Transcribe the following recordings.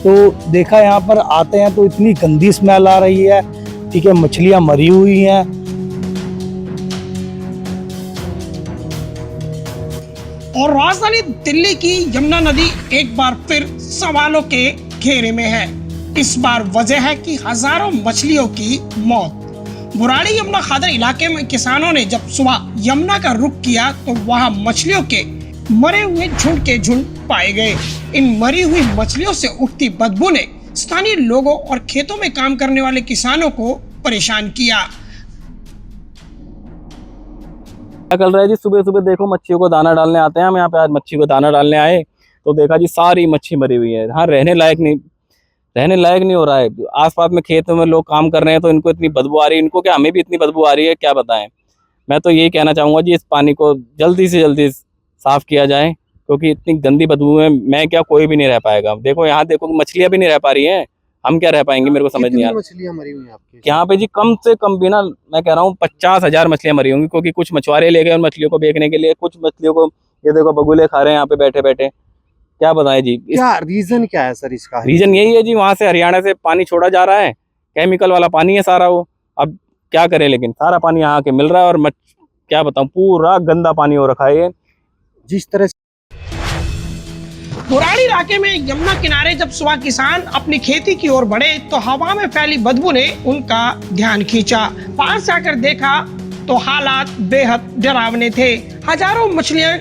तो देखा यहाँ पर आते हैं तो इतनी गंदी स्मेल आ रही है, ठीक है, मछलियाँ मरी हुई हैं। और राजधानी दिल्ली की यमुना नदी एक बार फिर सवालों के घेरे में है। इस बार वजह है कि हजारों मछलियों की मौत। बुराड़ी यमुना खादर इलाके में किसानों ने जब सुबह यमुना का रुख किया तो वहां मछलियों के मरे हुए झुंड के झुंड पाए गए। इन मरी हुई मछलियों से उठती बदबू ने स्थानीय लोगों और खेतों में काम करने वाले किसानों को परेशान किया। चल रहा है जी, सुबह सुबह देखो मच्छियों को दाना डालने आते हैं हम यहाँ पे। आज मच्छी को दाना डालने आए तो देखा जी सारी मच्छी मरी हुई है। हाँ, रहने लायक नहीं हो रहा है। आसपास में खेतों में लोग काम कर रहे हैं तो इनको इतनी बदबू आ रही है, इनको क्या हमें भी इतनी बदबू आ रही है, क्या बताएं। मैं तो यही कहना चाहूँगा जी, इस पानी को जल्दी से जल्दी साफ किया जाए, क्योंकि इतनी गंदी बदबू में मैं क्या कोई भी नहीं रह पाएगा। देखो यहाँ देखो मछलियाँ भी नहीं रह पा रही हैं, हम क्या रह पाएंगे, मेरे को समझ नहीं आ रहा। मछलियाँ मरी हुई हैं आपके यहाँ पे जी कम से कम भी ना, मैं कह रहा हूँ 50,000 मछलियाँ मरी होंगी, क्योंकि कुछ मछुआरे ले गए उन मछलियों को बेचने के लिए। कुछ मछलियों को ये देखो बगुले खा रहे हैं यहाँ पे बैठे बैठे। क्या बताएं जी, क्या रीजन क्या है सर इसका? रीजन यही है जी, वहां से हरियाणा से पानी छोड़ा जा रहा है, केमिकल वाला पानी है सारा वो। अब क्या करें, लेकिन सारा पानी यहाँ के मिल रहा है और क्या बताऊं, पूरा गंदा पानी हो रखा है ये। जिस तरह बुराड़ी इलाके में यमुना किनारे जब सुबह किसान अपनी खेती की ओर बढ़े तो हवा में फैली बदबू ने उनका ध्यान खींचा। पास जाकर देखा तो हालात बेहद डरावने थे। हजारों मछलियां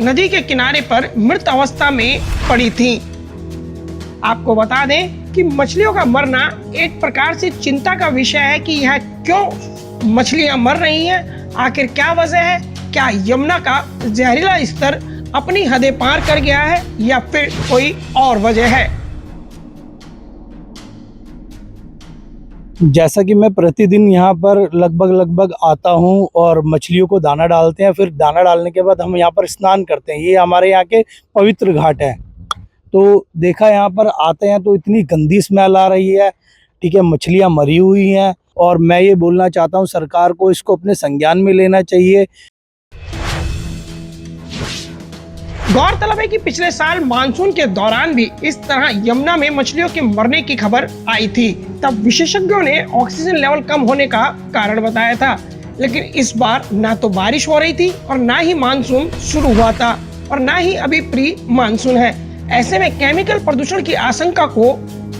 नदी के किनारे पर मृत अवस्था में पड़ी थीं। आपको बता दें कि मछलियों का मरना एक प्रकार से चिंता का विषय है कि यह क्यों मछलियां मर रही हैं, आखिर क्या वजह है। क्या यमुना का जहरीला स्तर अपनी हदें पार कर गया है या फिर कोई और वजह है। जैसा कि मैं प्रतिदिन यहाँ पर लगभग आता हूँ और मछलियों को दाना डालते हैं, फिर दाना डालने के बाद हम यहाँ पर स्नान करते हैं। ये हमारे यहाँ के पवित्र घाट है। तो देखा यहाँ पर आते हैं तो इतनी गंदी स्मेल आ रही है, ठीक है, मछलियाँ मरी हुई हैं। और मैं ये बोलना चाहता हूँ सरकार को इसको अपने संज्ञान में लेना चाहिए। गौरतलब है कि पिछले साल मानसून के दौरान भी इस तरह यमुना में मछलियों के मरने की खबर आई थी। तब विशेषज्ञों ने ऑक्सीजन लेवल कम होने का कारण बताया था, लेकिन इस बार ना तो बारिश हो रही थी और ना ही मानसून शुरू हुआ था और ना ही अभी प्री मानसून है। ऐसे में केमिकल प्रदूषण की आशंका को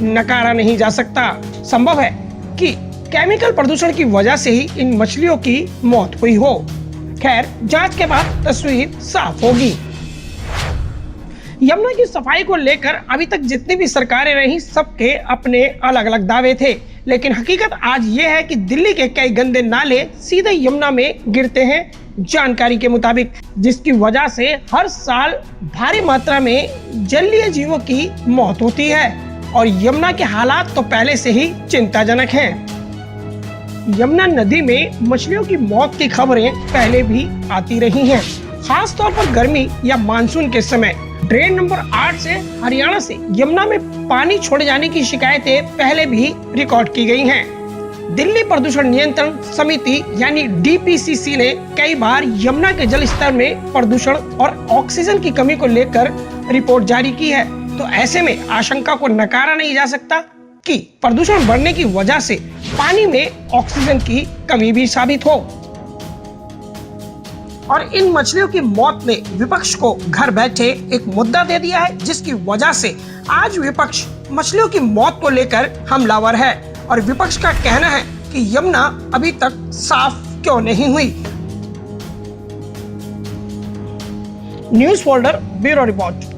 नकारा नहीं जा सकता। संभव है कि केमिकल प्रदूषण की वजह से ही इन मछलियों की मौत हुई हो। खैर, जांच के बाद तस्वीर साफ होगी। यमुना की सफाई को लेकर अभी तक जितनी भी सरकारें रही, सबके अपने अलग अलग दावे थे, लेकिन हकीकत आज ये है कि दिल्ली के कई गंदे नाले सीधे यमुना में गिरते हैं जानकारी के मुताबिक, जिसकी वजह से हर साल भारी मात्रा में जलीय जीवों की मौत होती है और यमुना के हालात तो पहले से ही चिंताजनक हैं। यमुना नदी में मछलियों की मौत की खबरें पहले भी आती रही हैं, खास तौर पर गर्मी या मानसून के समय। ड्रेन नंबर 8 से हरियाणा से यमुना में पानी छोड़े जाने की शिकायतें पहले भी रिकॉर्ड की गई हैं। दिल्ली प्रदूषण नियंत्रण समिति यानी DPCC ने कई बार यमुना के जल स्तर में प्रदूषण और ऑक्सीजन की कमी को लेकर रिपोर्ट जारी की है। तो ऐसे में आशंका को नकारा नहीं जा सकता कि प्रदूषण बढ़ने की वजह से पानी में ऑक्सीजन की कमी भी साबित हो। और इन मछलियों की मौत ने विपक्ष को घर बैठे एक मुद्दा दे दिया है, जिसकी वजह से आज विपक्ष मछलियों की मौत को लेकर हमलावर है और विपक्ष का कहना है कि यमुना अभी तक साफ क्यों नहीं हुई। News folder, bureau report.